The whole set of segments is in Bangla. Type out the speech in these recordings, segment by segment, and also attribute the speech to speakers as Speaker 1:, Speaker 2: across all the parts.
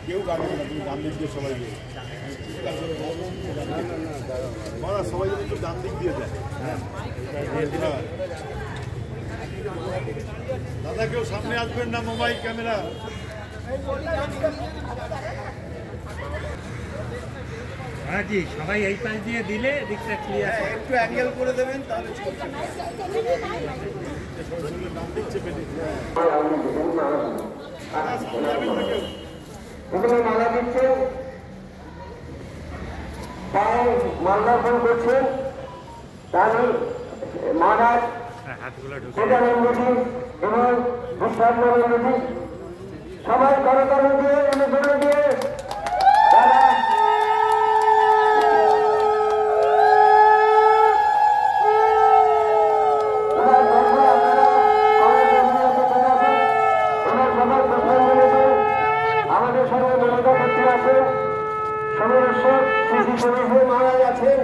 Speaker 1: কেউ গাড়ি না, তুমি ডান দিক দিয়ে সবাই গিয়ে সবাই যদি একটু ডান দিক দিয়ে যায়। দাদা কেউ সামনে আসবেন না, মোবাইল ক্যামেরা।
Speaker 2: হ্যাঁ জি, সবাই এই পাশ দিয়ে দিলে দিকটা ক্লিয়ার।
Speaker 1: একটু অ্যাঙ্গেল করে দেবেন তাহলে ডান দিক চেপে দিচ্ছে।
Speaker 3: মালা দিচ্ছে, মাল্যার্পণ করছে। তাহলে মহারাজ প্রধানমন্ত্রী এবং বিশ্বাসনন্দী সবাই করতালি দিয়ে অনুসরণ দিয়ে আমাদের সঙ্গে মমতা করতে আছে, সমরেশ্বর শ্রী শ্রী মহারাজ আছেন।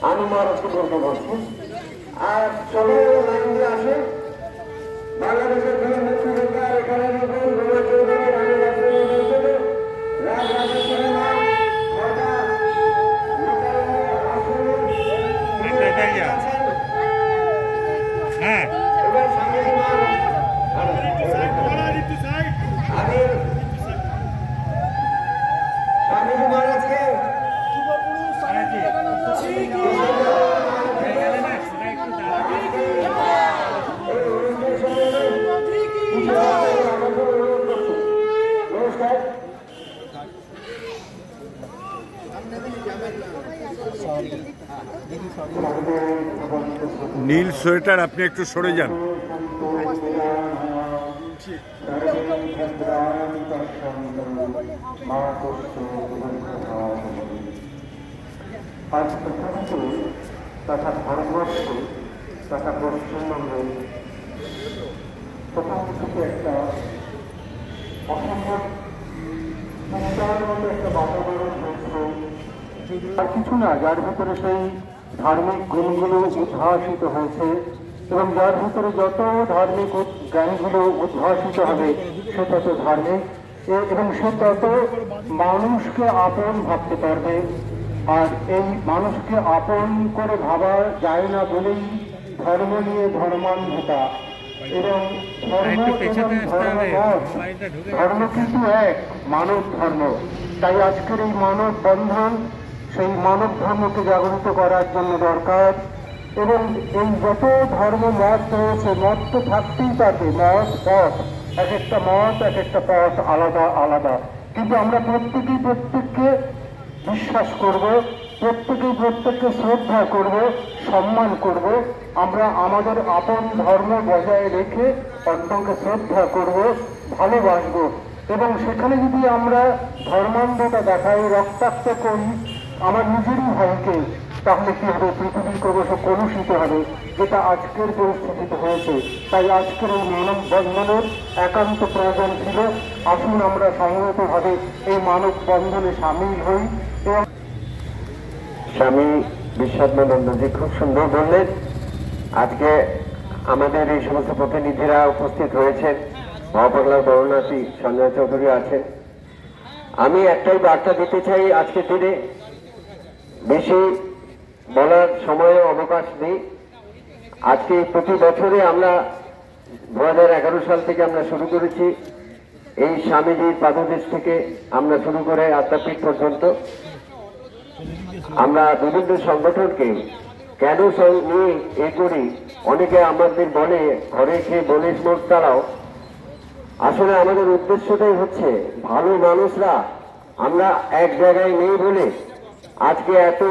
Speaker 3: আমি মহারাজকে বলতে বলছি, আর সবাই লাইন দিয়ে আসে। বাংলাদেশের দুই মুখ্যমন্ত্রী এখানে নতুন গোলা চৌধুরী, রানী রাজ রাজেশ্বরী মা, এবার স্বামীজি মা স্বামীজি মহারাজকে
Speaker 1: নীল সোয়েটার, আপনি একটু সরে যান।
Speaker 3: আজ পৃথিবীতে তথা ভারতবর্ষে তথা পশ্চিমবঙ্গে প্রথম থেকে একটা অসম্ভব চিন্তার মতো একটা বাতাবরণ হয়েছে, আর কিছু না, যার ভিতরে সেই ধার্মিক গুণগুলো উদ্ভাসিত হয়েছে এবং যার ভিতরে যত ধার্মিক জ্ঞানগুলো উদ্ভাসিত হবে সে তত ধার্মিক এবং সে তত মানুষকে আপন ভাবতে পারবে। আর এই মানুষকে আপন করে ভাবা যায় না বলেই ধর্ম নিয়ে ধর্মান্ধতা এবং ধর্ম কিন্তু এক মানব ধর্ম। তাই আজকের এই মানব বন্ধন সেই মানব ধর্মকে জাগরিত করার জন্য দরকার। এবং এই যত ধর্ম মত রয়েছে, মত তো থাকতেই পারবে, মত পথ, এক একটা মত এক একটা পথ আলাদা আলাদা, কিন্তু আমরা প্রত্যেকেই প্রত্যেককে বিশ্বাস করব, প্রত্যেকেই প্রত্যেককে শ্রদ্ধা করব, সম্মান করব। আমরা আমাদের আপন ধর্ম বজায় রেখে অন্যকে শ্রদ্ধা করব, ভালোবাসবো। এবং সেখানে যদি আমরা ধর্মান্ধতা দেখাই, রক্তাক্ত করি আমার নিজেরই ভাইকে, তাহলে কি হবে? পৃথিবী ক্রমশ কলুষিত হবে, যেটা আজকের পরিস্থিতিতে হয়েছে। তাই আজকের এই মানব বন্ধনের একান্ত প্রয়োজন ছিল। আসুন আমরা সংহতভাবে এই মানব বন্ধনে সামিল হই। এবং স্বামী বিশ্বাত্মানন্দজি খুব সুন্দর বললেন। আজকে আমাদের এই সমস্ত প্রতিনিধিরা উপস্থিত হয়েছেন, মহাপাগলা বরণাথী সঞ্জয় চৌধুরী আছেন। আমি একটাই বার্তা দিতে চাই, আজকের দিনে বেশি বলার সময় অবকাশ নেই। আজকে প্রতি বছরে আমরা 2011 সাল থেকে আমরা শুরু করেছি, এই স্বামীজির পাদদেশ থেকে আমরা শুরু করে আদ্যাপীঠ পর্যন্ত আমরা বিভিন্ন সংগঠনকে কেন নিয়ে এ করি। অনেকে আমাদের বলে ঘরে খেয়ে বলে মোট তারাও, আসলে আমাদের উদ্দেশ্যটাই হচ্ছে ভালো মানুষরা আমরা এক জায়গায় নেই বলে আজকে এত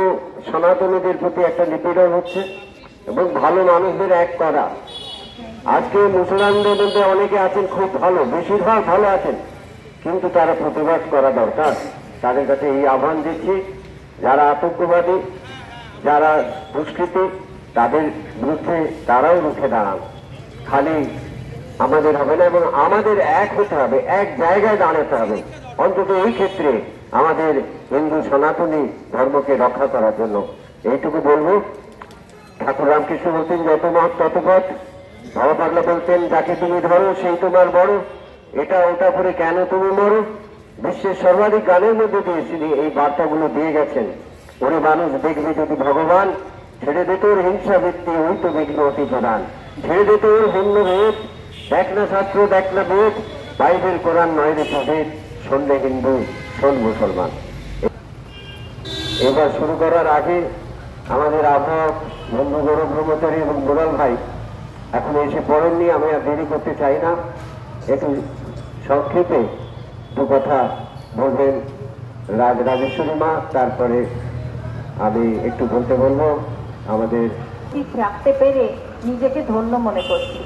Speaker 3: সনাতনীদের প্রতি একটা নিপীড়ন হচ্ছে এবং ভালো মানুষদের এক করা। আজকে মুসলমানদের মধ্যে অনেকে আছেন খুব ভালো, বেশিরভাগ ভালো আছেন, কিন্তু তারা প্রতিবাদ করা দরকার। তাদের কাছে এই আহ্বান দিচ্ছি, যারা আতঙ্কবাদী, যারা দুষ্কৃতী, তাদের বিরুদ্ধে তারাও রুখে দাঁড়ান। খালি আমাদের হবে না, এবং আমাদের এক হতে হবে, এক জায়গায় দাঁড়াতে হবে, অন্তত এই ক্ষেত্রে আমাদের হিন্দু সনাতনী ধর্মকে রক্ষা করার জন্য। এইটুকু বলবো। ঠাকুর রামকৃষ্ণ বলতেন, যত মত তত পথ। বাবা পাগলা বলতেন, যাকে তুমি ধরো সেই তোমার বড়, এটা ওটা করে কেন তুমি মরো। বিশ্বের সর্বাধিক গানের মধ্যে দিয়ে তিনি এই বার্তাগুলো দিয়ে গেছেন। ওরে মানুষ দেখবি যদি ভগবান, ছেড়ে দে তোর হিংসা বৃত্তি, ওই তো বিঘ্ন অতি প্রধান। ছেড়ে দে তোর ভিন্ন ভেদ, দেখ না শাস্ত্র দেখ না বেদ, বাইবেল কোরআন নয় রে প্রভেদ, শোনলে হিন্দু শোন মুসলমান। এবার শুরু করার আগে আমাদের আহ্বায়ক বন্ধু গৌরব ব্রহ্মচারী এবং গোলাল ভাই এখন এসে পড়েননি, আমি আর দেরি করতে চাই না, একটু সংক্ষেপে দু কথা বলবেন রাজেশ্বরী মা, তারপরে আমি একটু বলতে বলবো। আমাদের
Speaker 4: ঠিক রাখতে পেরে নিজেকে ধন্য মনে করছি।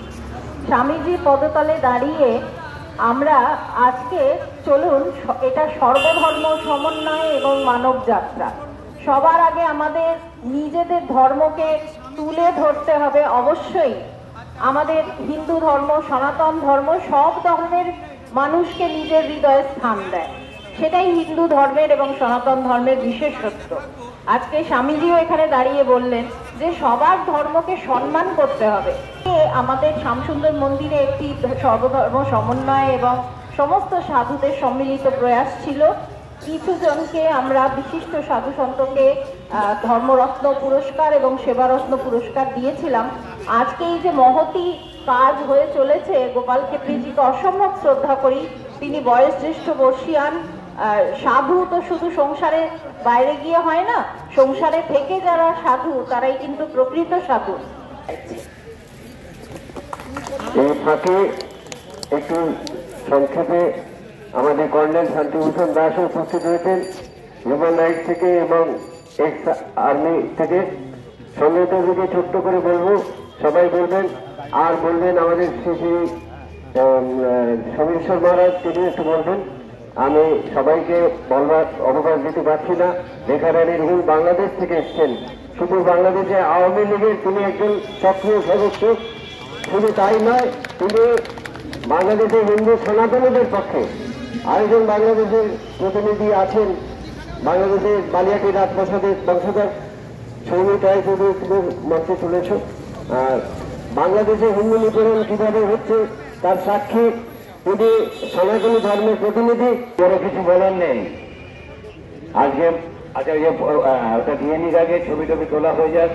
Speaker 4: স্বামীজির পদতলে দাঁড়িয়ে আমরা আজকে চলুন, এটা সর্বধর্ম সমন্বয় এবং মানব যাত্রা। সবার আগে আমাদের নিজেদের ধর্মকে তুলে ধরতে হবে। অবশ্যই আমাদের হিন্দু ধর্ম, সনাতন ধর্ম সব ধর্মের মানুষকে নিজের হৃদয়ে স্থান দেয়, সেটাই হিন্দু ধর্মের এবং সনাতন ধর্মের বিশেষত্ব। আজকে স্বামীজিও এখানে দাঁড়িয়ে বললেন যে সবার ধর্মকে সম্মান করতে হবে। আমাদের শ্যামসুন্দর মন্দিরে একটি সর্বধর্ম সমন্বয় এবং সমস্ত সাধুদের সম্মিলিত প্রয়াস ছিল। কিছু জনকে আমরা বিশিষ্ট সাধু সন্তকে ধর্মরত্ন পুরস্কার এবং সেবারত্ন পুরস্কার দিয়েছিলাম। আজকে এই যে মহতি কাজ হয়ে চলেছে, গোপাল ক্ষেত্রীজিকে অসম্ভব শ্রদ্ধা করি। তিনি বয়োজ্যেষ্ঠ বর্ষিয়ান সাধু, তো শুধু সংসারে বাইরে গিয়ে হয় না, সংসারে থেকে যারা সাধু তারাই কিন্তু প্রকৃত সাধু।
Speaker 3: এই ফাঁকে একটু সংক্ষেপে আমাদের কর্নেল শান্তিভূষণ দাসও উপস্থিত হয়েছেন হিউম্যান রাইটস থেকে এবং এক্স আর্মি থেকে। সঙ্গীতকে ছোট্ট করে বলবো, সবাই বলবেন, আর বলবেন আমাদের শ্রী সমীশ্বর মহারাজ, তিনি একটু বলবেন। আমি সবাইকে বলবার অবকাশ দিতে পারছি না। রেখা রানী রুহুল বাংলাদেশ থেকে এসছেন, শুধু বাংলাদেশে আওয়ামী লীগের তিনি একজন সক্রিয় সদস্য, শুধু তাই নয়, তিনি বাংলাদেশের হিন্দু সনাতনীদের পক্ষে আরেকজন বাংলাদেশের প্রতিনিধি আছেন, বাংলাদেশের বালিয়াটি রাজপ্রাসাদের বংশধর সৌমিত রায় চৌধুরী মঞ্চে চলেছ। আর বাংলাদেশে হিন্দু নিপীড়ন কিভাবে হচ্ছে তার সাক্ষী তিনি সনাতনী ধর্মের প্রতিনিধি। বড় কিছু বলার নেই আজকে। আচ্ছা, ওটা দিয়ে নির আগে ছবি টবি তোলা হয়ে যাক।